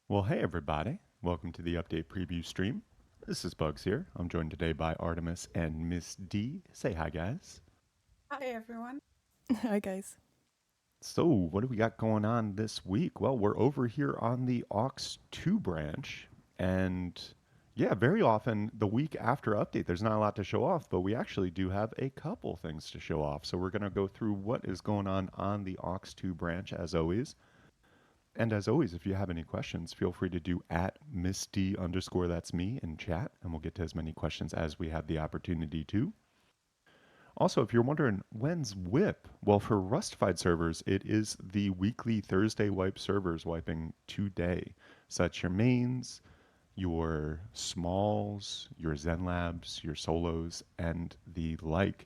Well, hey everybody. Welcome to the update preview stream. This is Bugs here. I'm joined today by Artemis and Miss D. Say hi, guys. Hi, everyone. Hi, guys. So, what do we got going on this week? Well, we're over here on the aux 2 branch, and yeah, very often the week after update, there's not a lot to show off, but we actually do have a couple things to show off. So, we're going to go through what is going on the aux 2 branch as always. And as always, if you have any questions, feel free to do at Miss D underscore that's me in chat, and we'll get to as many questions as we have the opportunity to. Also, if you're wondering when's WIP, well, for Rustafied servers, it is the weekly Thursday wipe servers wiping today. So that's your mains, your smalls, your Zen Labs, your solos, and the like.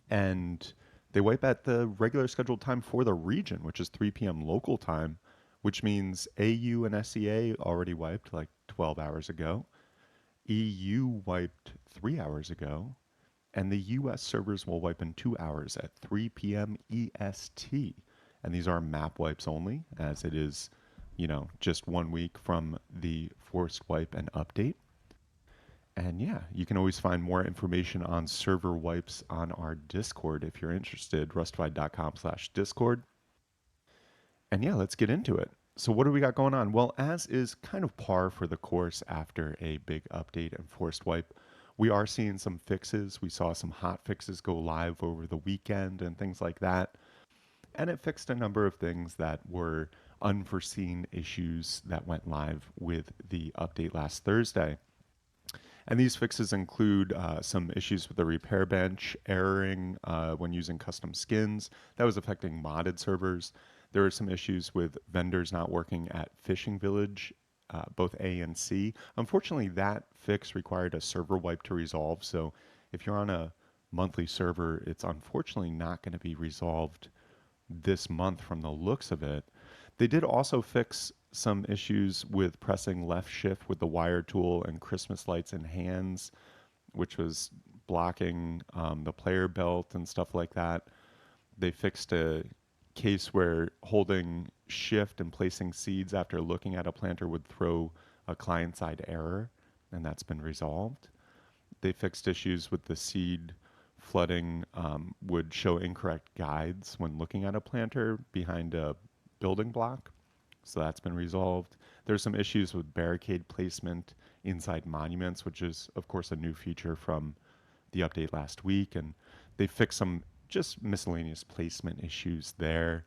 And they wipe at the regular scheduled time for the region, which is 3 p.m. local time, which means AU and SEA already wiped like 12 hours ago. EU wiped 3 hours ago, and the US servers will wipe in 2 hours at 3 p.m. EST. And these are map wipes only, as it is, just 1 week from the forced wipe and update. And yeah, you can always find more information on server wipes on our Discord if you're interested, rustified.com/discord. And yeah, let's get into it. So what do we got going on? Well, as is kind of par for the course after a big update and forced wipe, we are seeing some fixes. We saw some hot fixes go live over the weekend and things like that. And it fixed a number of things that were unforeseen issues that went live with the update last Thursday. And these fixes include some issues with the repair bench erroring when using custom skins. That was affecting modded servers. There were some issues with vendors not working at Fishing Village, both A and C. Unfortunately, that fix required a server wipe to resolve. So if you're on a monthly server, it's unfortunately not going to be resolved this month from the looks of it. They did also fix some issues with pressing left shift with the wire tool and Christmas lights in hands, which was blocking the player belt and stuff like that. They fixed a case where holding shift and placing seeds after looking at a planter would throw a client side error, and that's been resolved. They fixed issues with the seed flooding would show incorrect guides when looking at a planter behind a building block. So that's been resolved. There's some issues with barricade placement inside monuments, which is, of course, a new feature from the update last week. And they fixed some just miscellaneous placement issues there.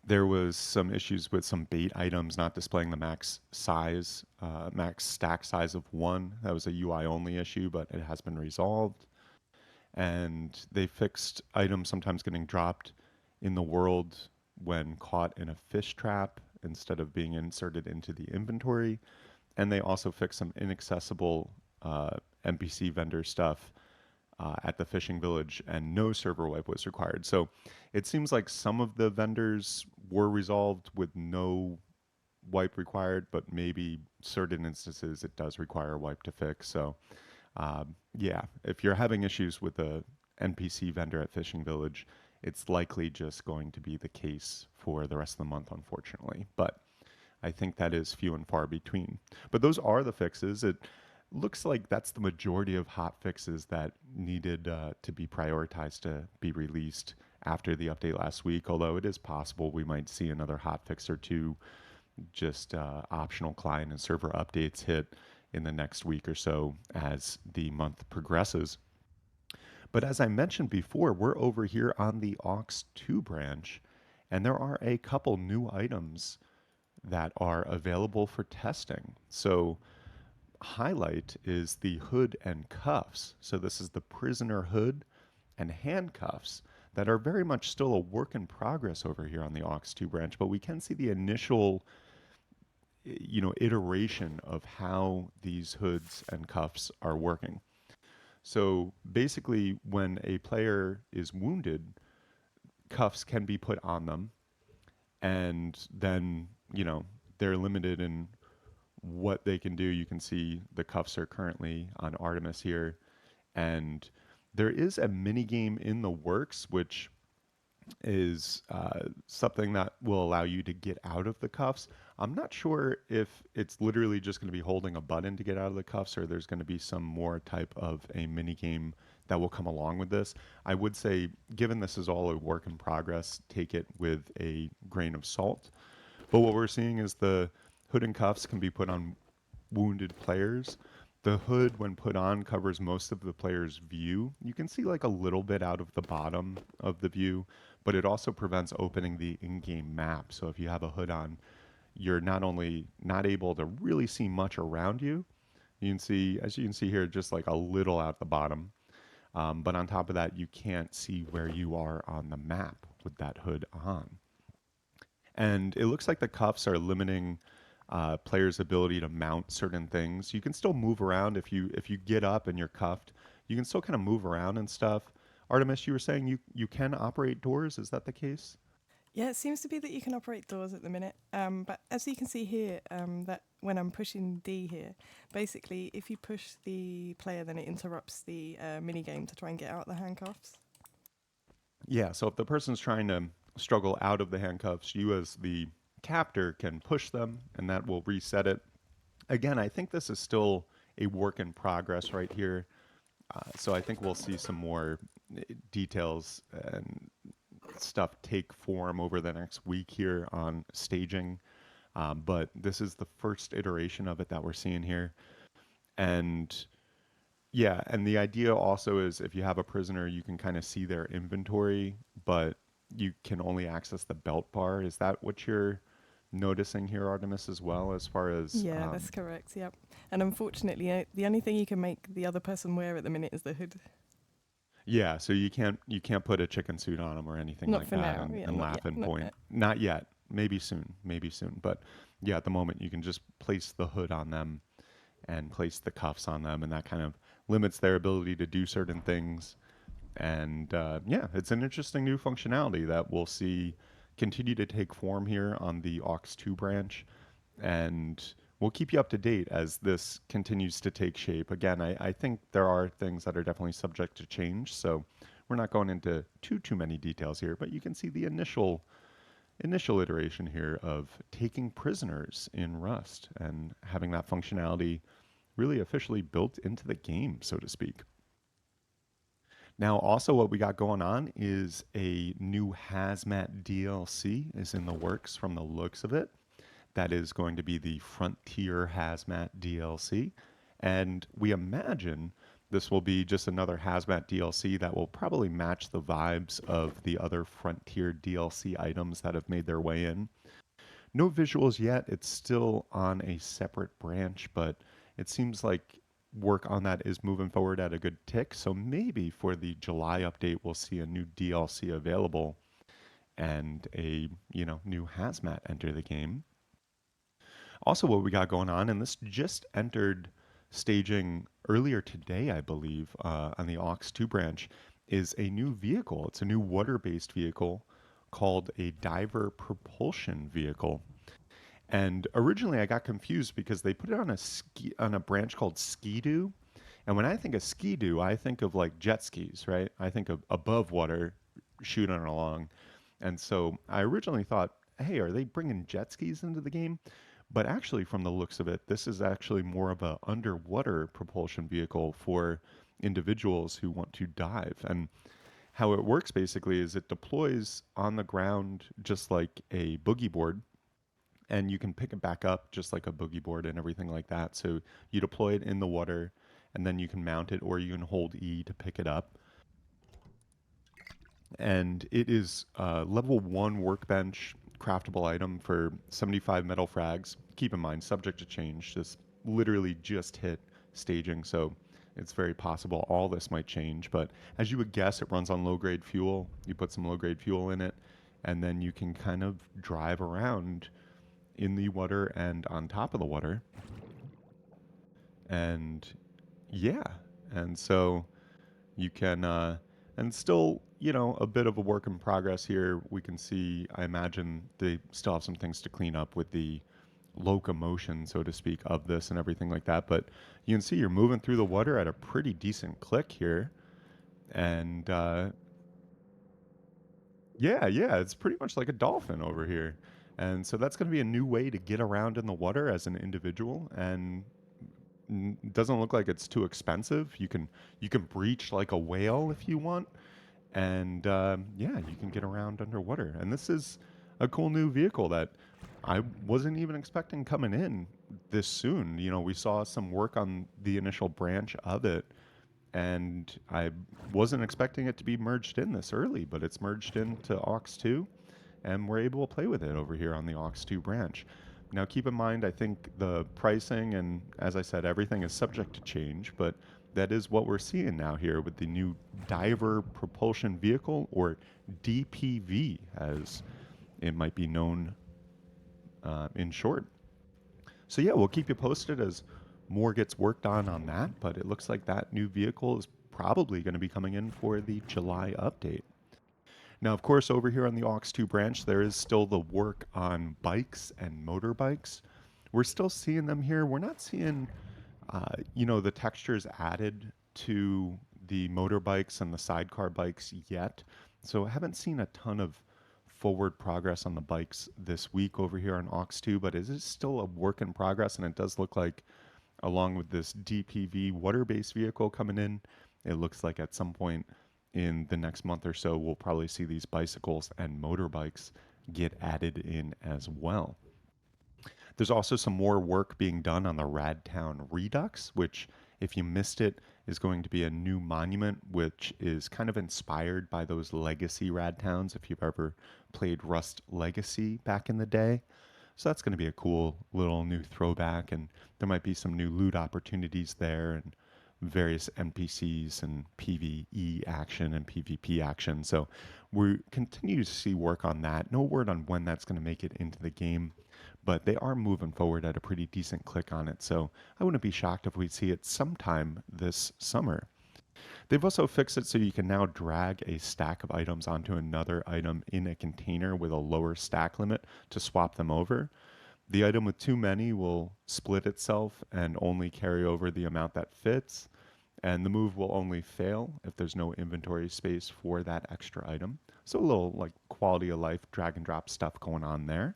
There was some issues with some bait items not displaying the max stack size of one. That was a UI only issue, but it has been resolved. And they fixed items sometimes getting dropped in the world when caught in a fish trap instead of being inserted into the inventory. And they also fixed some inaccessible NPC vendor stuff at the fishing village, and no server wipe was required. So it seems like some of the vendors were resolved with no wipe required, but maybe certain instances it does require a wipe to fix. So yeah, if you're having issues with the NPC vendor at Fishing Village, it's likely just going to be the case for the rest of the month, unfortunately. But I think that is few and far between. But those are the fixes. It looks like that's the majority of hot fixes that needed to be prioritized to be released after the update last week. Although it is possible we might see another hot fix or two, just optional client and server updates hit in the next week or so as the month progresses. But as I mentioned before, we're over here on the aux 2 branch, and there are a couple new items that are available for testing. So highlight is the hood and cuffs. So this is the prisoner hood and handcuffs that are very much still a work in progress over here on the aux 2 branch, but we can see the initial iteration of how these hoods and cuffs are working. So basically, when a player is wounded, cuffs can be put on them, and then they're limited in what they can do. You can see the cuffs are currently on Artemis here, and there is a mini game in the works which is something that will allow you to get out of the cuffs. I'm not sure if it's literally just going to be holding a button to get out of the cuffs, or there's going to be some more type of a mini game that will come along with this. I would say, given this is all a work in progress, take it with a grain of salt. But what we're seeing is the hood and cuffs can be put on wounded players. The hood, when put on, covers most of the player's view. You can see like a little bit out of the bottom of the view, but it also prevents opening the in-game map. So if you have a hood on, you're not only not able to really see much around you, you can see, as you can see here, just like a little out the bottom. But on top of that, you can't see where you are on the map with that hood on. And it looks like the cuffs are limiting players' ability to mount certain things. You can still move around if you get up and you're cuffed. You can still kind of move around and stuff. Artemis, you were saying you can operate doors. Is that the case? Yeah, it seems to be that you can operate doors at the minute. But as you can see here, that when I'm pushing D here, basically, if you push the player, then it interrupts the mini game to try and get out the handcuffs. Yeah. So if the person's trying to struggle out of the handcuffs, you as the captor can push them, and that will reset it. Again, I think this is still a work in progress right here. So I think we'll see some more details and stuff take form over the next week here on staging. But this is the first iteration of it that we're seeing here. And yeah, and the idea also is if you have a prisoner, you can kind of see their inventory, but you can only access the belt bar. Is that what you're noticing here, Artemis, as well, as far as Yeah, that's correct. Yep. And unfortunately, the only thing you can make the other person wear at the minute is the hood. yeah, so you can't put a chicken suit on them or anything Not like for that now. and, Yeah, and not laugh yet. and Not point. yet. Not yet. Maybe soon. Maybe soon. But yeah, at the moment you can just place the hood on them and place the cuffs on them, and that kind of limits their ability to do certain things. And yeah, it's an interesting new functionality that we'll see continue to take form here on the aux 2 branch. And we'll keep you up to date as this continues to take shape. Again, I think there are things that are definitely subject to change. So we're not going into too many details here, but you can see the initial iteration here of taking prisoners in Rust and having that functionality really officially built into the game, so to speak. Now, also what we got going on is a new Hazmat DLC is in the works from the looks of it. That is going to be the Frontier Hazmat DLC. And we imagine this will be just another Hazmat DLC that will probably match the vibes of the other Frontier DLC items that have made their way in. No visuals yet. It's still on a separate branch, but it seems like work on that is moving forward at a good tick. So maybe for the July update, we'll see a new DLC available and a new hazmat enter the game. Also, what we got going on, and this just entered staging earlier today, I believe, on the aux 2 branch, is a new vehicle. It's a new water based vehicle called a diver propulsion vehicle. And originally I got confused because they put it on a branch called Ski-Doo. And when I think of Ski-Doo, I think of like jet skis, right? I think of above water shooting along. And so I originally thought, hey, are they bringing jet skis into the game? But actually, from the looks of it, this is actually more of a underwater propulsion vehicle for individuals who want to dive. And how it works basically is it deploys on the ground just like a boogie board, and you can pick it back up just like a boogie board and everything like that. So you deploy it in the water, and then you can mount it, or you can hold E to pick it up. And it is level one workbench craftable item for 75 metal frags. Keep in mind, subject to change. This literally just hit staging, so it's very possible all this might change. But as you would guess, it runs on low grade fuel. You put some low grade fuel in it, and then you can kind of drive around in the water and on top of the water. And yeah, and so you can, and still, a bit of a work in progress here. We can see, I imagine they still have some things to clean up with the locomotion, so to speak, of this and everything like that. But you can see you're moving through the water at a pretty decent click here. And Yeah, yeah, it's pretty much like a dolphin over here. And so that's going to be a new way to get around in the water as an individual, and doesn't look like it's too expensive. You can breach like a whale if you want, and yeah, you can get around underwater. And this is a cool new vehicle that I wasn't even expecting coming in this soon. We saw some work on the initial branch of it, and I wasn't expecting it to be merged in this early, but it's merged into aux 2, and we're able to play with it over here on the aux 2 branch. Now, keep in mind, I think the pricing and, as I said, everything is subject to change, but that is what we're seeing now here with the new Diver Propulsion Vehicle, or DPV, as it might be known in short. So, yeah, we'll keep you posted as more gets worked on that, but it looks like that new vehicle is probably going to be coming in for the July update. Now, of course, over here on the aux 2 branch, there is still the work on bikes and motorbikes. We're still seeing them here. We're not seeing, the textures added to the motorbikes and the sidecar bikes yet. So I haven't seen a ton of forward progress on the bikes this week over here on aux 2, but it is still a work in progress, and it does look like, along with this DPV water-based vehicle coming in, it looks like at some point in the next month or so, we'll probably see these bicycles and motorbikes get added in as well. There's also some more work being done on the Radtown Redux, which, if you missed it, is going to be a new monument, which is kind of inspired by those legacy Radtowns, if you've ever played Rust Legacy back in the day. So that's going to be a cool little new throwback, and there might be some new loot opportunities there, and various NPCs and PvE action and PvP action. So we continue to see work on that. No word on when that's going to make it into the game, but they are moving forward at a pretty decent click on it. So I wouldn't be shocked if we see it sometime this summer. They've also fixed it so you can now drag a stack of items onto another item in a container with a lower stack limit to swap them over. The item with too many will split itself and only carry over the amount that fits, and the move will only fail if there's no inventory space for that extra item. So a little like quality of life drag and drop stuff going on there.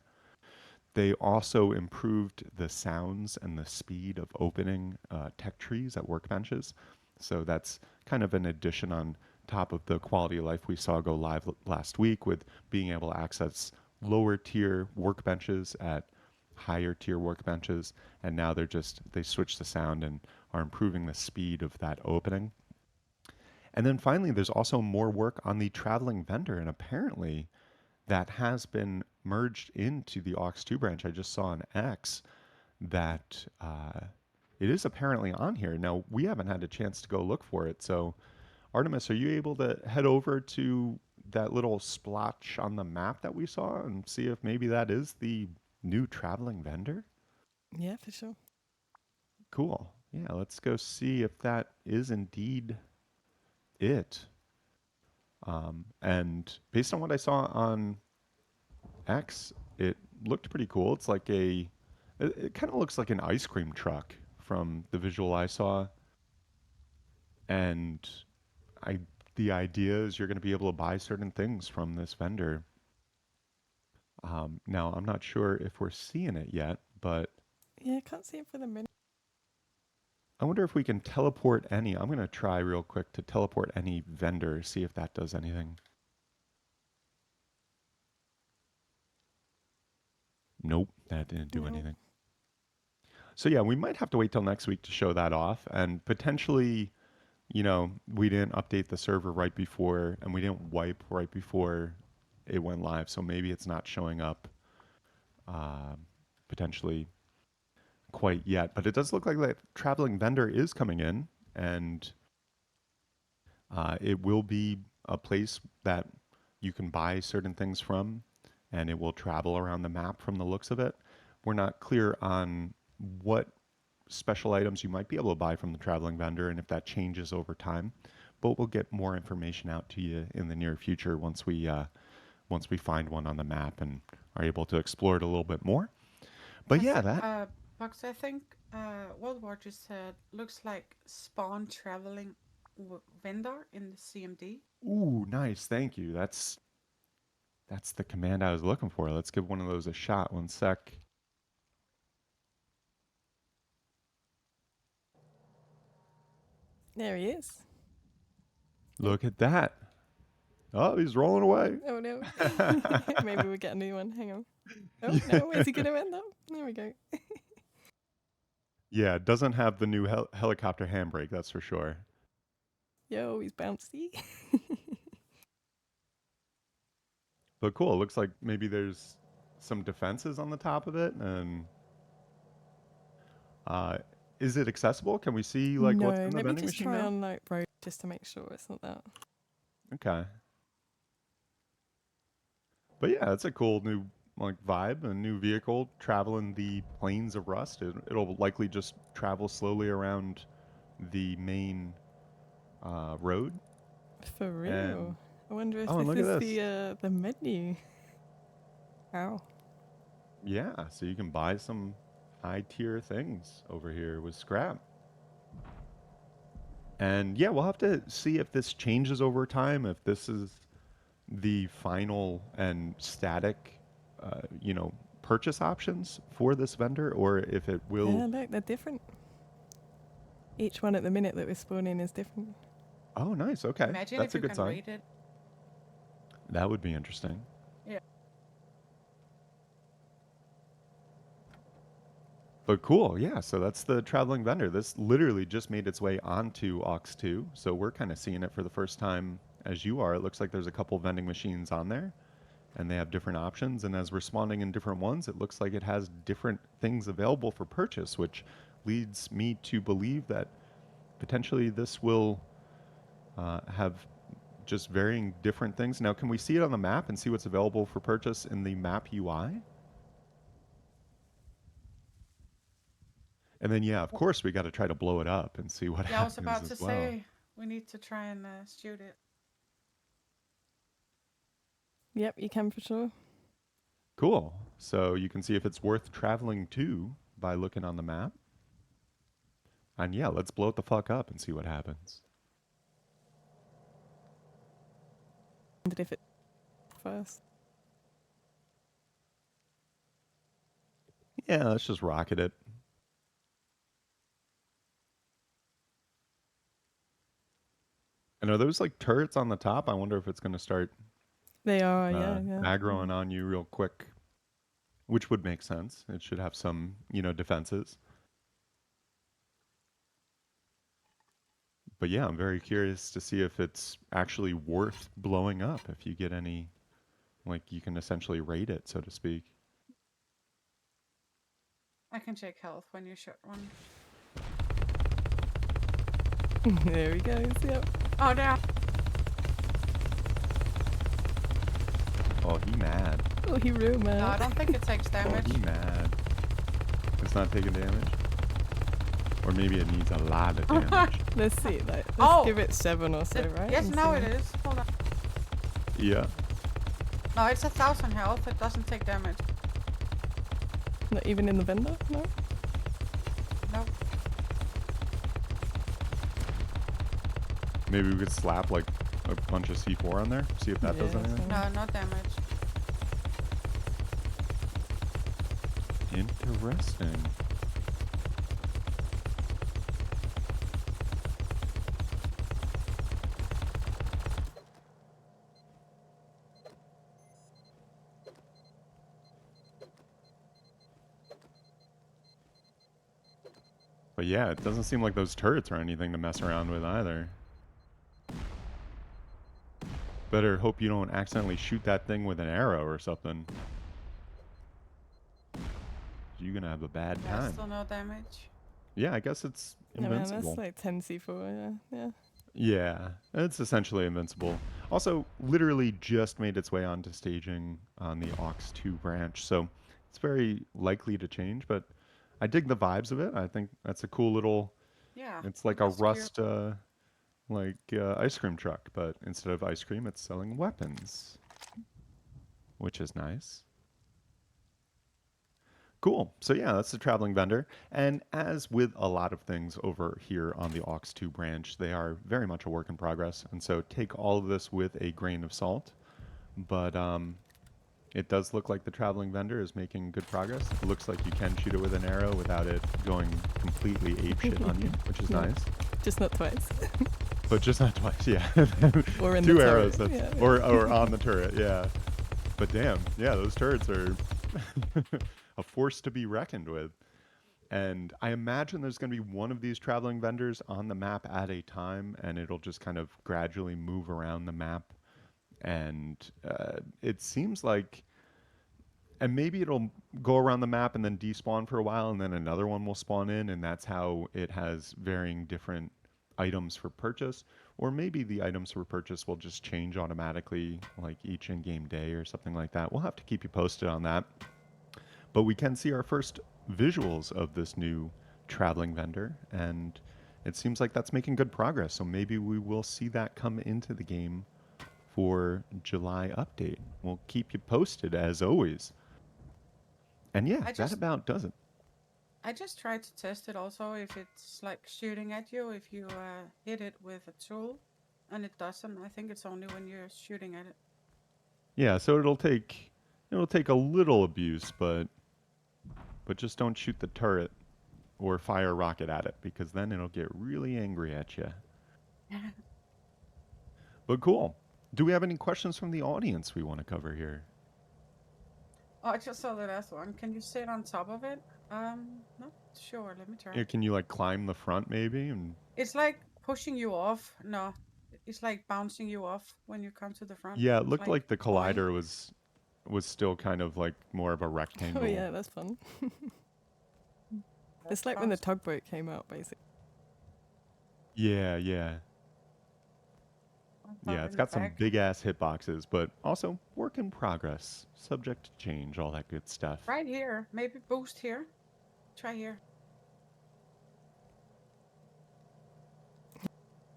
They also improved the sounds and the speed of opening tech trees at workbenches. So that's kind of an addition on top of the quality of life we saw go live last week, with being able to access lower tier workbenches at higher tier workbenches. And now they switch the sound and are improving the speed of that opening. And then finally, there's also more work on the traveling vendor. And apparently, that has been merged into the aux 2 branch. I just saw on X that it is apparently on here. Now, we haven't had a chance to go look for it. So, Artemis, are you able to head over to that little splotch on the map that we saw and see if maybe that is the new traveling vendor? Yeah, for sure. Cool. Yeah, let's go see if that is indeed it. And based on what I saw on X, it looked pretty cool. It's like it kind of looks like an ice cream truck from the visual I saw. And I, the idea is you're going to be able to buy certain things from this vendor. Now, I'm not sure if we're seeing it yet, but Yeah, I can't see it for the minute. I wonder if we can teleport any. I'm going to try real quick to teleport any vendor, see if that does anything. Nope, that didn't do No. anything. So yeah, we might have to wait till next week to show that off, and potentially, we didn't update the server right before, and we didn't wipe right before it went live, so maybe it's not showing up uh, potentially quite yet. But it does look like that traveling vendor is coming in, and it will be a place that you can buy certain things from, and it will travel around the map from the looks of it. We're not clear on what special items you might be able to buy from the traveling vendor and if that changes over time. But we'll get more information out to you in the near future once we find one on the map and are able to explore it a little bit more. But Has yeah, it, that. Box, I think what Roger said looks like spawn traveling vendor in the CMD. Ooh, nice. Thank you. That's the command I was looking for. Let's give one of those a shot. One sec. There he is. Look at that. Oh, he's rolling away. Oh no. Maybe we'll get a new one. Hang on. Oh Yeah. no, where's he going to end up? There we go. Yeah, it doesn't have the new helicopter handbrake, that's for sure. Yo, he's bouncy. But cool. It looks like maybe there's some defenses on the top of it. And uh, is it accessible? Can we see like what's No, in the let me vending just machine try now? on like road just to make sure it's not that. Okay. But yeah, it's a cool new like vibe, a new vehicle traveling the plains of Rust. It'll likely just travel slowly around the main road. For And real. I wonder if oh, and this look at is this. the menu. Wow. Yeah, so you can buy some high tier things over here with scrap. And yeah, we'll have to see if this changes over time, if this is the final and static, purchase options for this vendor, or if it will. Yeah, look, they're different. Each one at the minute that we're spawning is different. Oh, nice. Okay, Imagine that's if a you good can sign. rate it. That would be interesting. Yeah. But cool, yeah. So that's the traveling vendor. This literally just made its way onto Ox 2. So we're kind of seeing it for the first time as you are. It looks like there's a couple vending machines on there and they have different options. And as we're spawning in different ones, it looks like it has different things available for purchase, which leads me to believe that potentially this will have just varying different things. Now, can we see it on the map and see what's available for purchase in the map UI? And then, yeah, of course, we got to try to blow it up and see what Yeah, I was happens about as to well. say we need to try and shoot it. Yep, you can for sure. Cool. So you can see if it's worth traveling to by looking on the map. And yeah, let's blow it the fuck up and see what happens. Wondered if it first. Yeah, let's just rocket it. And are those like turrets on the top? I wonder if it's going to start They are, yeah, yeah. aggroing on you real quick, which would make sense. It should have some, defenses. But yeah, I'm very curious to see if it's actually worth blowing up. If you get any, like, you can essentially rate it, so to speak. I can check health when you shoot one. There he goes, yep. Oh, there. Oh, he mad. Oh, he real man. No, I don't think it takes Oh, damage. he mad. It's not taking damage? Or maybe it needs a lot of damage. Let's see, like, let's Oh! give it 7 or so, right? Yes, and now see. it is. Hold on. Yeah. No, it's 1,000 health. It doesn't take damage. Not even in the vendor? No? No. Maybe we could slap like a bunch of C4 on there, see if that does Yeah, anything. No, no damage. Interesting. But yeah, it doesn't seem like those turrets are anything to mess around with either. Better hope you don't accidentally shoot that thing with an arrow or something. You're gonna have a bad Yeah, time. still no damage. Yeah, I guess it's Yeah, man, invincible. that's like 10 C4, yeah. Yeah, it's essentially invincible. Also, literally just made its way onto staging on the Ox 2 branch, so it's very likely to change, but I dig the vibes of it. I think that's a cool little, Yeah. it's like a that's cute. Rust, ice cream truck, but instead of ice cream, it's selling weapons, which is nice. Cool. So yeah, that's the traveling vendor. And as with a lot of things over here on the Aux 2 branch, they are very much a work in progress. And so take all of this with a grain of salt. But It does look like the traveling vendor is making good progress. It looks like you can shoot it with an arrow without it going completely apeshit on you, which is Yeah. nice. Just not twice. But just not twice, yeah. Or in the Two turret, arrows, that's, yeah, yeah. or on the turret, yeah. But damn, yeah, those turrets are a force to be reckoned with. And I imagine there's going to be one of these traveling vendors on the map at a time, and it'll just kind of gradually move around the map. And it seems like, and maybe it'll go around the map and then despawn for a while, and then another one will spawn in, and that's how it has varying different items for purchase. Or maybe the items for purchase will just change automatically, like each in-game day or something like that. We'll have to keep you posted on that. But we can see our first visuals of this new traveling vendor, and it seems like that's making good progress. So maybe we will see that come into the game for July update. We'll keep you posted as always. And yeah, I that just about does it. I just tried to test it also if it's like shooting at you if you hit it with a tool, and it doesn't. I think it's only when you're shooting at it. Yeah, so it'll take a little abuse, but just don't shoot the turret or fire a rocket at it because then it'll get really angry at you. But cool. Do we have any questions from the audience we want to cover here? Oh, I just saw the last one. Can you sit on top of it? Not sure. Let me try. Can you like climb the front maybe? And It's like pushing you off. No, it's like bouncing you off when you come to the front. yeah, it It's looked like like the boing. collider was still kind of like more of a Oh rectangle. yeah, that's fun. That's It's like when the bounce. tugboat came out, basically. Yeah, yeah. Yeah, Far it's in the got some back. big ass hitboxes, but also work in progress, subject to change, all that good stuff. Right here. Maybe boost here. Try here.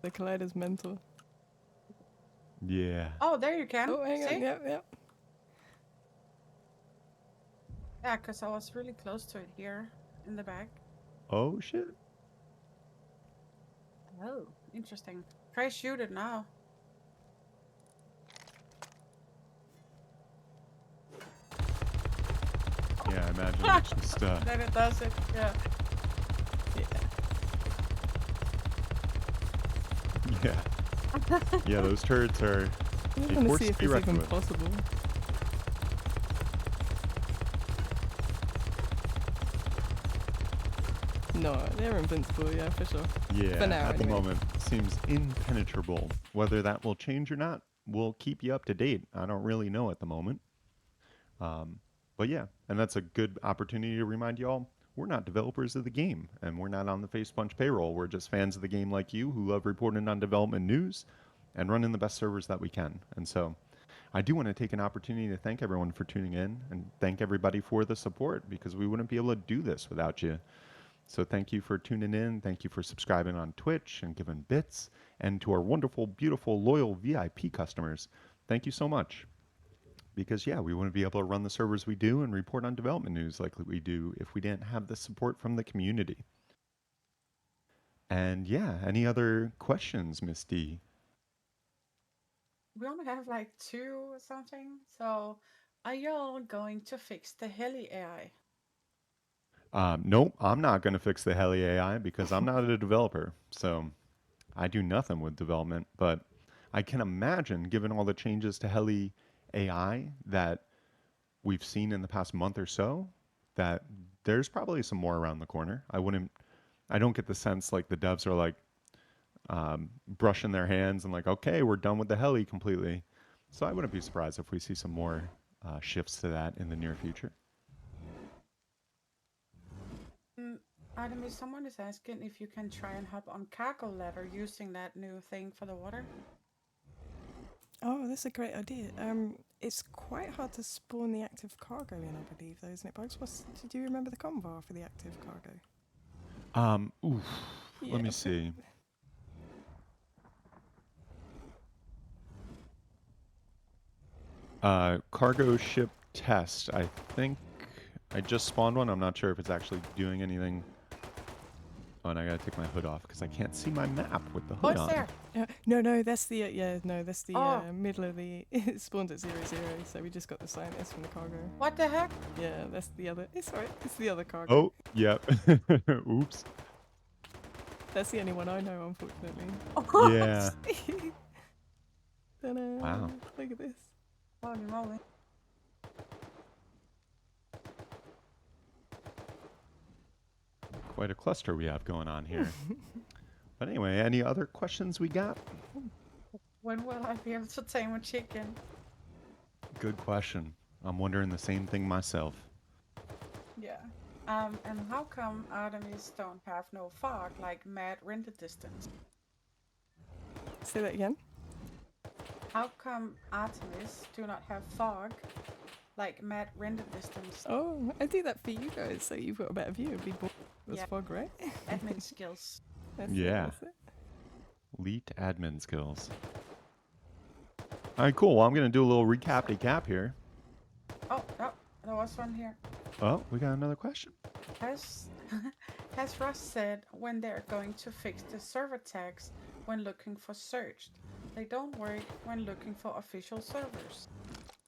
The collider's mental. Yeah. Oh, there you can. Oh, hang on, See? yep, yep. Yeah, because I was really close to it here in the back. Oh shit. Oh, interesting. Try shoot it now. Yeah, I imagine it's just Then it does it. Yeah. Yeah. yeah. Yeah, those turrets are I just a want to force see to if be it's reckoned even with. possible. No, they're invincible, yeah, for sure. Yeah, For now, at the anyway. moment seems impenetrable. Whether that will change or not, we'll keep you up to date. I don't really know at the moment. Um, but yeah, and that's a good opportunity to remind you all we're not developers of the game, and we're not on the Face Punch payroll. We're just fans of the game like you who love reporting on development news and running the best servers that we can. And so I do want to take an opportunity to thank everyone for tuning in and thank everybody for the support because we wouldn't be able to do this without you. So thank you for tuning in. Thank you for subscribing on Twitch and giving bits. And to our wonderful, beautiful, loyal VIP customers, thank you so much. Because, yeah, we wouldn't be able to run the servers we do and report on development news like we do if we didn't have the support from the community. And, yeah, any other questions, Miss D? We only have like 2 or something. So, are y'all going to fix the heli AI? Nope, I'm not going to fix the Heli AI because I'm not a developer. So I do nothing with development. But I can imagine, given all the changes to Heli AI that we've seen in the past month or so, that there's probably some more around the corner. I don't get the sense like the devs are like brushing their hands and like, okay, we're done with the heli completely. So I wouldn't be surprised if we see some more shifts to that in the near future. Artemis, someone is asking if you can try and hop on cargo ladder using that new thing for the water. Oh, that's a great idea. It's quite hard to spawn the active cargo in, I believe, though, isn't it, Bugs? Did you remember the convar for the active cargo? Oof. Yeah, Let me see. Cargo ship test. I think I just spawned one. I'm not sure if it's actually doing anything Oh, and I gotta take my hood off because I can't see my map with the Oh, hood it's on. there. No, that's the no, that's the Oh, middle of the. It spawned at 0, 0, so we just got the scientist from the cargo. what the heck? Yeah, that's the other. It's alright. It's the other cargo. Oh, yep. Oops. That's the only one I know, unfortunately. Oh, Yeah. Ta-da! Wow. Look at this. holy moly. Quite a cluster we have going on here. But anyway, any other questions we got? When will I be able to tame a chicken? Good question. I'm wondering the same thing myself. Yeah. And how come Artemis don't have no fog like mad render distance? Say that again. How come Artemis do not have fog like mad render distance? Oh, I do that for you guys, so you've got a better view. It'd be boring. It was Yeah, fog, right? admin skills. That's Yeah. That's it. Elite admin skills. All right, cool. Well, I'm going to do a little recap here. Oh, no, there was one here. Oh, we got another question. Has has Russ said when they're going to fix the server tags when looking for searched? They don't work when looking for official servers.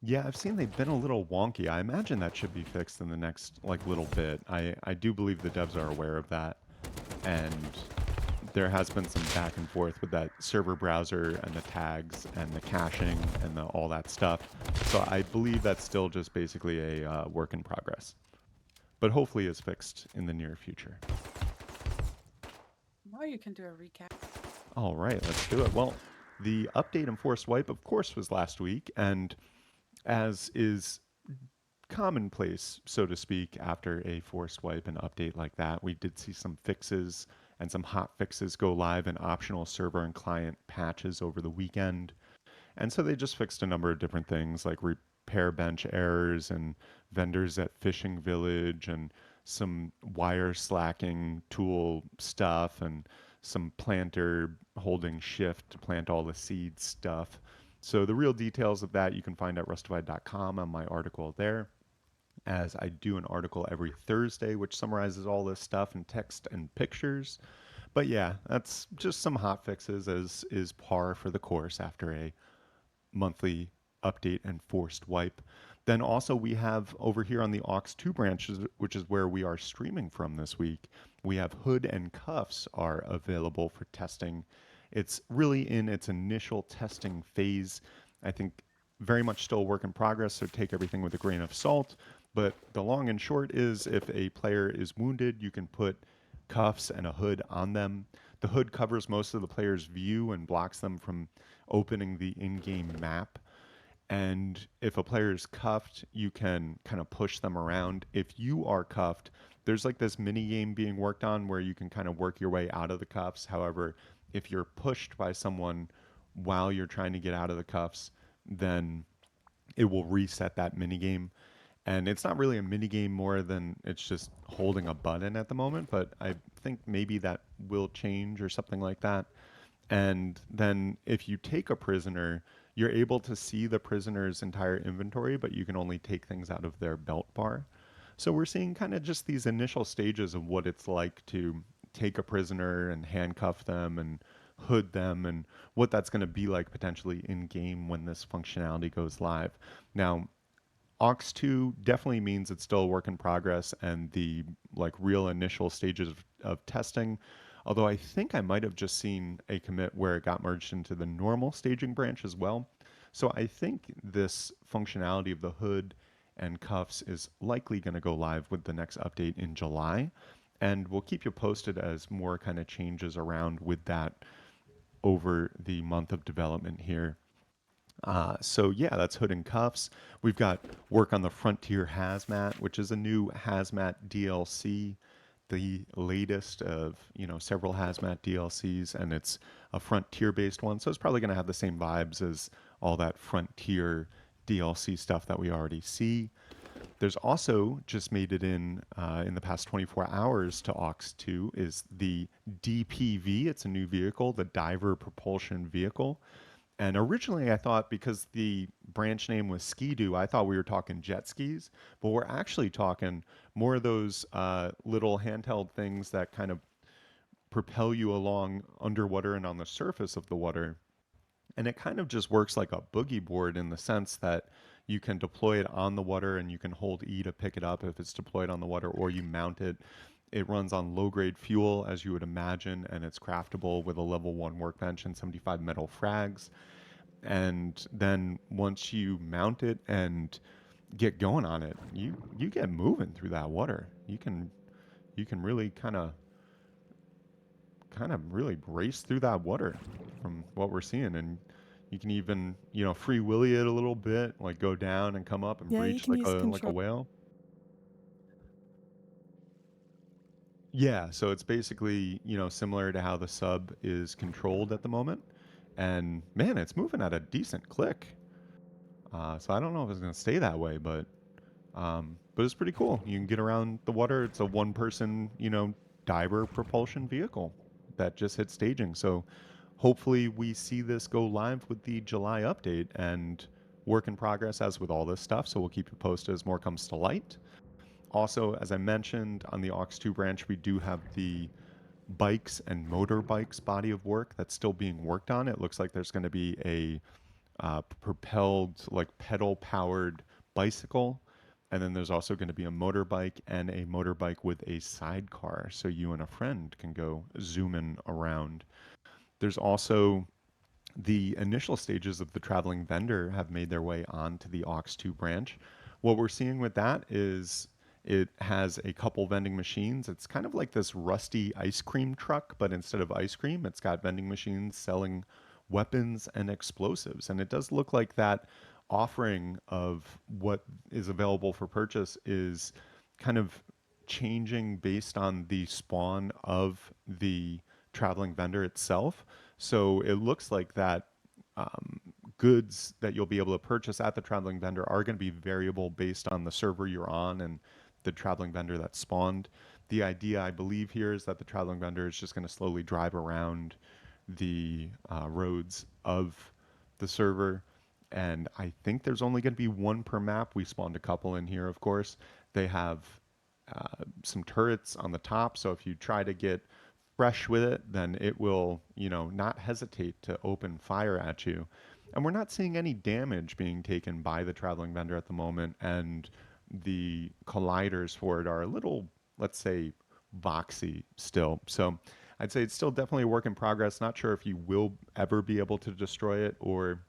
Yeah, I've seen they've been a little wonky. I imagine that should be fixed in the next little bit. I do believe the devs are aware of that, and there has been some back and forth with that server browser and the tags and the caching and all that stuff. So I believe that's still just basically a work in progress, but hopefully is fixed in the near future. Now you can do a recap. All right, let's do it. Well, the update in Forced Wipe, of course, was last week, and as is commonplace, so to speak, after a forced wipe and update like that, we did see some fixes and some hot fixes go live in optional server and client patches over the weekend. And so they just fixed a number of different things like repair bench errors and vendors at Fishing Village and some wire slacking tool stuff and some planter holding shift to plant all the seed stuff. So the real details of that you can find at rustafied.com on my article there, as I do an article every Thursday which summarizes all this stuff in text and pictures. But yeah, that's just some hot fixes, as is par for the course after a monthly update and forced wipe. Then also we have over here on the aux 2 branches, which is where we are streaming from this week, we have hood and cuffs are available for testing. It's really in its initial testing phase. I think very much still a work in progress, so take everything with a grain of salt. But the long and short is if a player is wounded, you can put cuffs and a hood on them. The hood covers most of the player's view and blocks them from opening the in-game map. And if a player is cuffed, you can kind of push them around. If you are cuffed, there's like this mini game being worked on where you can kind of work your way out of the cuffs. However, if you're pushed by someone while you're trying to get out of the cuffs, then it will reset that mini game. And it's not really a mini game more than it's just holding a button at the moment, but I think maybe that will change or something like that. And then if you take a prisoner, you're able to see the prisoner's entire inventory, but you can only take things out of their belt bar. So we're seeing kind of just these initial stages of what it's like to take a prisoner and handcuff them and hood them, and what that's going to be like potentially in game when this functionality goes live. Now, aux 2 definitely means it's still a work in progress and the real initial stages of testing. Although I think I might have just seen a commit where it got merged into the normal staging branch as well. So I think this functionality of the hood and cuffs is likely going to go live with the next update in July. And we'll keep you posted as more kind of changes around with that over the month of development here. So yeah, that's hood and cuffs. We've got work on the Frontier Hazmat, which is a new Hazmat DLC, the latest of several Hazmat DLCs, and it's a Frontier-based one, so it's probably going to have the same vibes as all that Frontier DLC stuff that we already see. There's also just made it in the past 24 hours to aux 2 is the DPV. It's a new vehicle, the Diver Propulsion Vehicle. And originally I thought because the branch name was Ski-Doo, I thought we were talking jet skis, but we're actually talking more of those little handheld things that kind of propel you along underwater and on the surface of the water. And it kind of just works like a boogie board in the sense that you can deploy it on the water and you can hold E to pick it up if it's deployed on the water, or you mount it. It runs on low grade fuel, as you would imagine, and it's craftable with a level 1 workbench and 75 metal frags. And then once you mount it and get going on it, you get moving through that water. You can really kind of really race through that water from what we're seeing. And you can even, free willy it a little bit, like go down and come up and Yeah, you breach can use the like a control. whale. Yeah, so it's basically, similar to how the sub is controlled at the moment. And man, it's moving at a decent click. So I don't know if it's going to stay that way, but it's pretty cool. You can get around the water. It's a one-person, diver propulsion vehicle that just hit staging. So hopefully we see this go live with the July update, and work in progress as with all this stuff. So we'll keep you posted as more comes to light. Also, as I mentioned, on the aux 2 branch, we do have the bikes and motorbikes body of work that's still being worked on. It looks like there's going to be a propelled, like pedal powered bicycle. And then there's also going to be a motorbike and a motorbike with a sidecar, so you and a friend can go zooming around. There's also the initial stages of the traveling vendor have made their way onto the aux 2 branch. What we're seeing with that is it has a couple vending machines. It's kind of like this rusty ice cream truck, but instead of ice cream, it's got vending machines selling weapons and explosives. And it does look like that offering of what is available for purchase is kind of changing based on the spawn of the traveling vendor itself. So it looks like that um, goods that you'll be able to purchase at the traveling vendor are going to be variable based on the server you're on and the traveling vendor that spawned. The idea, I believe, here is that the traveling vendor is just going to slowly drive around the roads of the server. And I think there's only going to be one per map. We spawned a couple in here, of course. They have some turrets on the top, so if you try to get fresh with it, then it will, not hesitate to open fire at you. And we're not seeing any damage being taken by the traveling vendor at the moment, and the colliders for it are a little, let's say, boxy still. So I'd say it's still definitely a work in progress. Not sure if you will ever be able to destroy it, or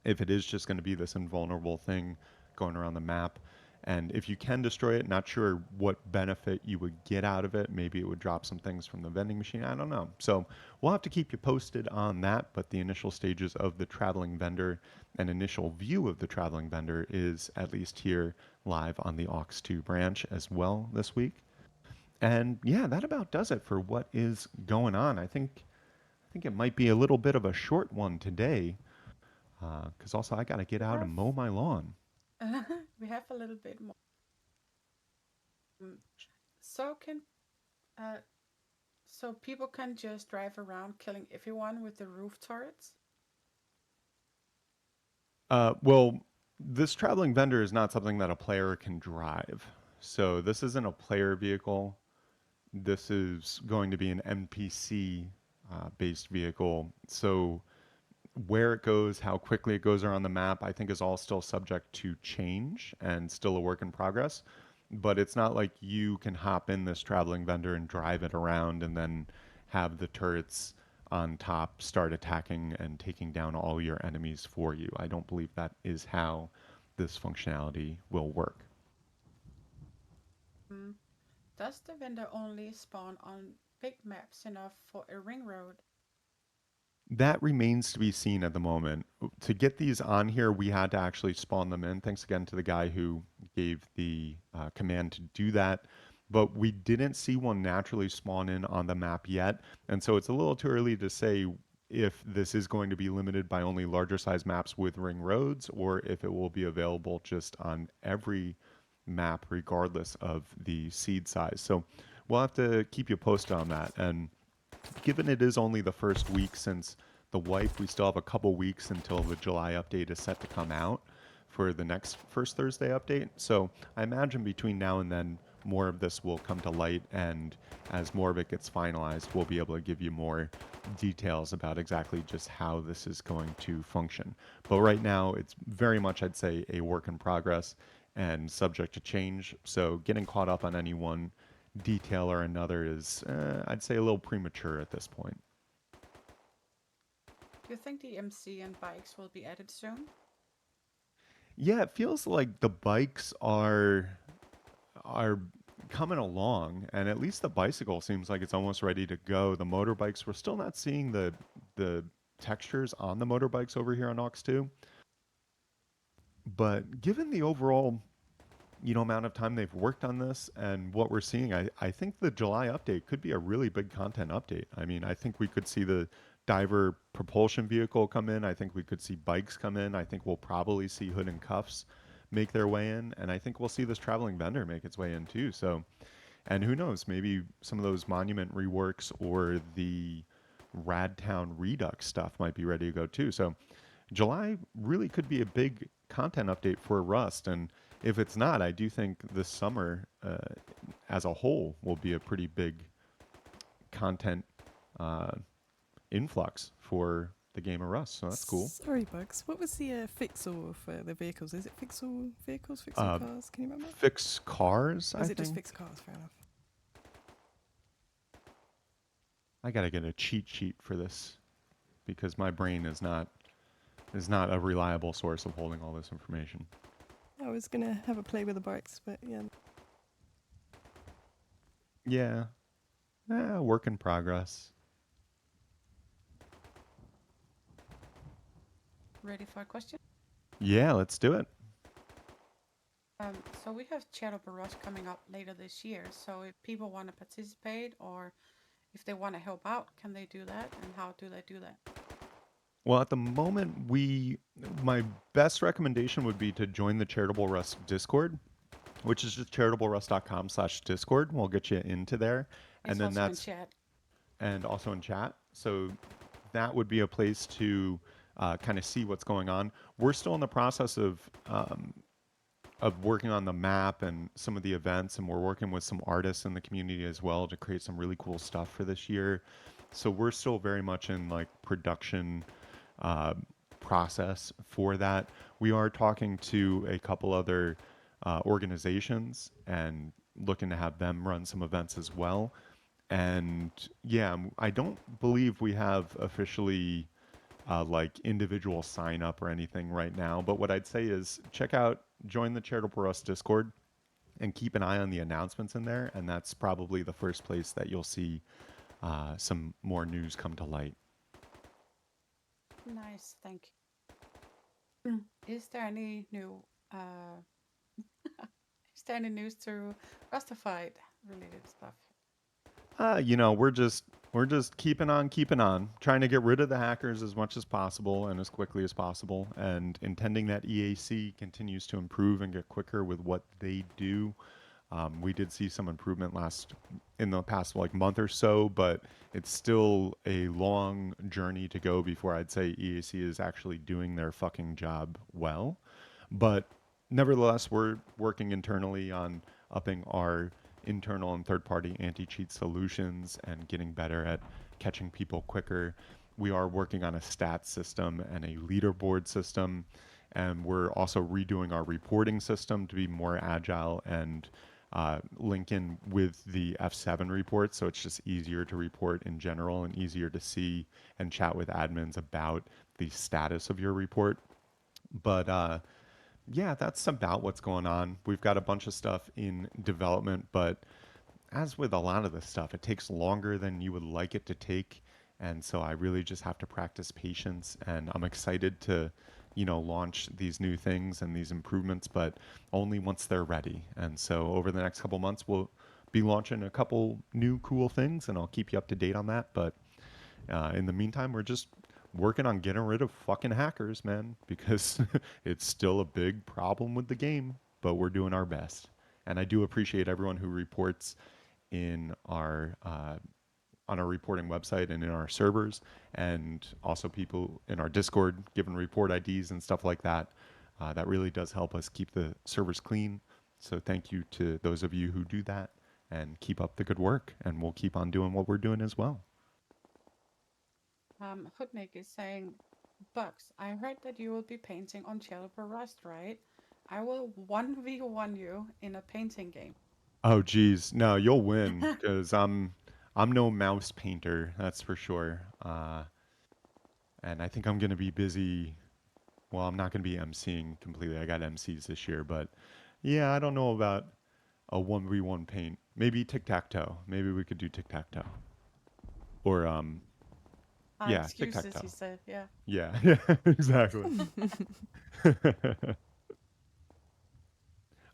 if it is just going to be this invulnerable thing going around the map. And if you can destroy it, not sure what benefit you would get out of it. Maybe it would drop some things from the vending machine. I don't know. So we'll have to keep you posted on that. But the initial stages of the traveling vendor and initial view of the traveling vendor is at least here live on the aux 2 branch as well this week. And yeah, that about does it for what is going on. I think it might be a little bit of a short one today, because also I got to get We out have and mow my lawn. we have a little bit more. Mm, So can uh, so people can just drive around killing everyone with the roof turrets. Well, this traveling vendor is not something that a player can drive. So this isn't a player vehicle. This is going to be an NPC based vehicle. So where it goes, how quickly it goes around the map, I think is all still subject to change and still a work in progress. But it's not like you can hop in this traveling vendor and drive it around and then have the turrets on top start attacking and taking down all your enemies for you. I don't believe that is how this functionality will work. Mm. Does the vendor only spawn on big maps enough for a ring road? That remains to be seen at the moment. To get these on here, we had to actually spawn them in. Thanks again to the guy who gave the command to do that. But we didn't see one naturally spawn in on the map yet. And so it's a little too early to say if this is going to be limited by only larger size maps with ring roads, or if it will be available just on every map, regardless of the seed size. So we'll have to keep you posted on that. And given it is only the first week since the wipe, we still have a couple weeks until the July update is set to come out for the next first Thursday update. So I imagine between now and then more of this will come to light, and as more of it gets finalized, we'll be able to give you more details about exactly just how this is going to function. But right now, it's very much, I'd say, a work in progress and subject to change. So getting caught up on any one detail or another is, I'd say, a little premature at this point. Do you think the MC and bikes will be added soon? Yeah, it feels like the bikes are coming along, and at least the bicycle seems like it's almost ready to go. The motorbikes, we're still not seeing the textures on the motorbikes over here on Ox 2, but given the overall amount of time they've worked on this and what we're seeing, I think the July update could be a really big content update. I mean, I think we could see the diver propulsion vehicle come in. I think we could see bikes come in. I think we'll probably see hood and cuffs make their way in, and I think we'll see this traveling vendor make its way in too. So, and who knows, maybe some of those monument reworks or the Radtown Redux stuff might be ready to go too. So July really could be a big content update for Rust, and if it's not, I do think this summer as a whole will be a pretty big content uh, influx for the game of Rust. So that's cool. Sorry, Bugs. What was the fixel for the vehicles? Is it fixel vehicles, fixel Uh, cars? Can you remember? Fix cars, Or I is it just think. fixed cars? Fair enough. I gotta get a cheat sheet for this because my brain is not a reliable source of holding all this information. I was gonna have a play with the bikes, but yeah. Yeah, work in progress. Ready for a question? Yeah, let's do it. So we have Shadow Barrage coming up later this year. So if people want to participate or if they want to help out, can they do that? And how do they do that? Well, at the moment, my best recommendation would be to join the Charitable Rust Discord, which is just charitablерust.com/discord. We'll get you into there, and It's then also in that's chat. and also in chat. So that would be a place to kind of see what's going on. We're still in the process of working on the map and some of the events, and we're working with some artists in the community as well to create some really cool stuff for this year. So we're still very much in like production uh, process for that. We are talking to a couple other organizations and looking to have them run some events as well. And yeah, I don't believe we have officially like individual sign up or anything right now. But what I'd say is join the Charitable Rust Discord and keep an eye on the announcements in there. And that's probably the first place that you'll see some more news come to light. Nice, thank you. Is there any new is there any news to Rustafied related stuff? We're just keeping on, trying to get rid of the hackers as much as possible and as quickly as possible, and intending that EAC continues to improve and get quicker with what they do. We did see some improvement in the past like month or so, but it's still a long journey to go before I'd say EAC is actually doing their fucking job well. But nevertheless, we're working internally on upping our internal and third party anti cheat solutions and getting better at catching people quicker. We are working on a stats system and a leaderboard system. And we're also redoing our reporting system to be more agile and link in with the F7 reports. So it's just easier to report in general and easier to see and chat with admins about the status of your report. But yeah, that's about what's going on. We've got a bunch of stuff in development, but as with a lot of this stuff, it takes longer than you would like it to take. And so I really just have to practice patience. And I'm excited to, launch these new things and these improvements, but only once they're ready. And so over the next couple months, we'll be launching a couple new cool things, and I'll keep you up to date on that. But in the meantime, we're just working on getting rid of fucking hackers, man, because it's still a big problem with the game, but we're doing our best. And I do appreciate everyone who reports in our on our reporting website and in our servers, and also people in our Discord giving report IDs and stuff like that. That really does help us keep the servers clean So thank you to those of you who do that and keep up the good work. And we'll keep on doing what we're doing as well. Hutnik is saying, Bugs, I heard that you will be painting on Jaliber Rust, right? I will 1v1 you in a painting game. Oh geez, no, you'll win because I'm no mouse painter, that's for sure. And I think I'm gonna be busy. Well, I'm not gonna be emceeing completely. I got MCs this year, but yeah, I don't know about a 1v1 paint. Maybe tic tac toe. Maybe we could do tic tac toe. Or yeah, tic tac Excuses, he toe. said, yeah. Yeah, yeah, exactly.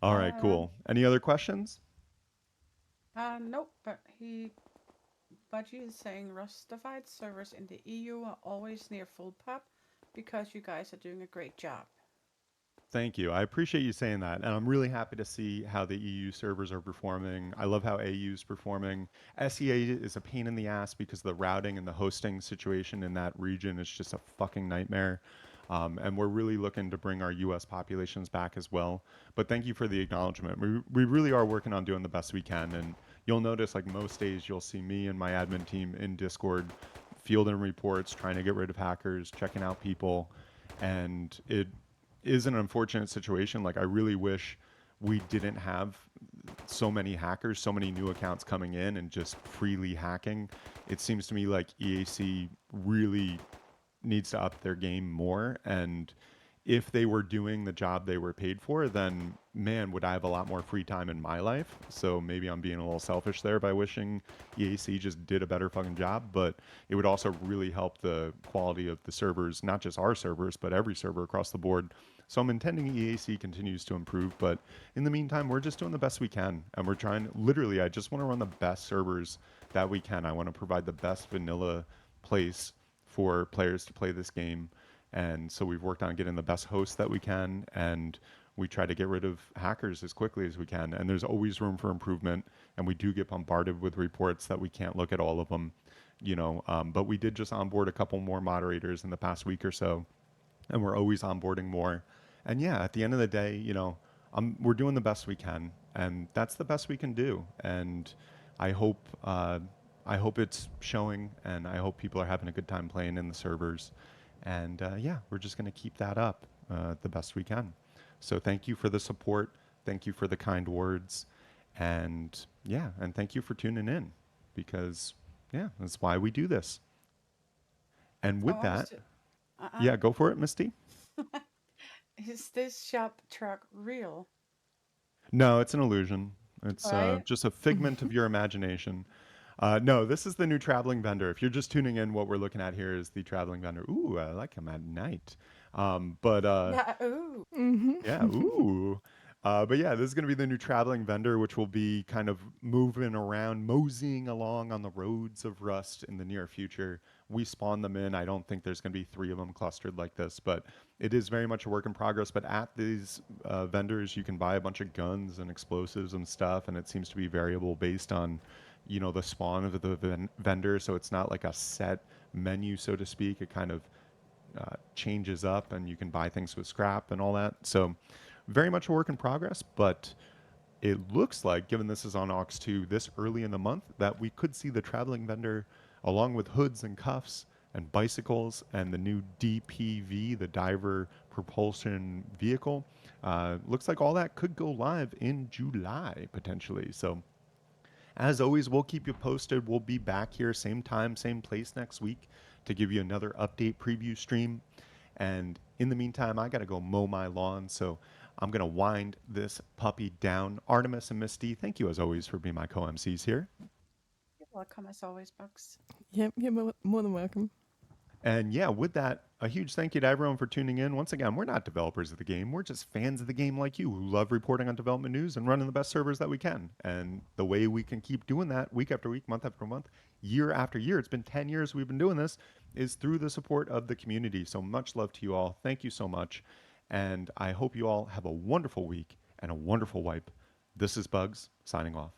All right, Um, cool. Any other questions? nope, Budgie is saying Rustafied servers in the EU are always near full pub because you guys are doing a great job. Thank you. I appreciate you saying that. And I'm really happy to see how the EU servers are performing. I love how AU is performing. SEA is a pain in the ass because the routing and the hosting situation in that region is just a fucking nightmare. And we're really looking to bring our US populations back as well. But thank you for the acknowledgement. We really are working on doing the best we can. And you'll notice, like most days, you'll see me and my admin team in Discord fielding reports, trying to get rid of hackers, checking out people. And it is an unfortunate situation. Like, I really wish we didn't have so many hackers, so many new accounts coming in and just freely hacking. It seems to me like EAC really needs to up their game more. And if they were doing the job they were paid for, then man, would I have a lot more free time in my life. So maybe I'm being a little selfish there by wishing EAC just did a better fucking job, but it would also really help the quality of the servers, not just our servers, but every server across the board. So I'm intending EAC continues to improve, but in the meantime, we're just doing the best we can. And we're trying, literally, I just want to run the best servers that we can. I want to provide the best vanilla place for players to play this game. And so we've worked on getting the best hosts that we can, and we try to get rid of hackers as quickly as we can. And there's always room for improvement, and we do get bombarded with reports that we can't look at all of them, but we did just onboard a couple more moderators in the past week or so, and we're always onboarding more. And yeah, at the end of the day, we're doing the best we can, and that's the best we can do. And I hope I hope it's showing, and I hope people are having a good time playing in the servers. And yeah, we're just going to keep that up the best we can. So thank you for the support. Thank you for the kind words. And yeah, and thank you for tuning in because, yeah, that's why we do this. And I with want that, to. Uh-uh. yeah, go for it, Misty. Is this shop truck real? No, it's an illusion. It's Right? just a figment of your imagination. No, this is the new traveling vendor. If you're just tuning in, what we're looking at here is the traveling vendor. Ooh, I like him at night. But Yeah. Ooh. yeah, ooh. But yeah, this is going to be the new traveling vendor, which will be kind of moving around, moseying along on the roads of Rust in the near future. We spawn them in. I don't think there's going to be three of them clustered like this, but it is very much a work in progress. But at these vendors, you can buy a bunch of guns and explosives and stuff, and it seems to be variable based on, the spawn of the vendor. So it's not like a set menu, so to speak. It kind of changes up, and you can buy things with scrap and all that. So very much a work in progress, but it looks like, given this is on Ox 2 this early in the month, that we could see the traveling vendor along with hoods and cuffs and bicycles and the new DPV, the diver propulsion vehicle. Looks like all that could go live in July potentially. So as always, we'll keep you posted. We'll be back here, same time, same place next week to give you another update preview stream. And in the meantime, I got to go mow my lawn. So I'm going to wind this puppy down. Artemis and Misty, thank you as always for being my co MCs here. You're welcome as always, Bugs. Yep, you're more than welcome. And yeah, with that, a huge thank you to everyone for tuning in. Once again, we're not developers of the game. We're just fans of the game like you who love reporting on development news and running the best servers that we can. And the way we can keep doing that week after week, month after month, year after year, it's been 10 years we've been doing this, is through the support of the community. So much love to you all. Thank you so much. And I hope you all have a wonderful week and a wonderful wipe. This is Bugs signing off.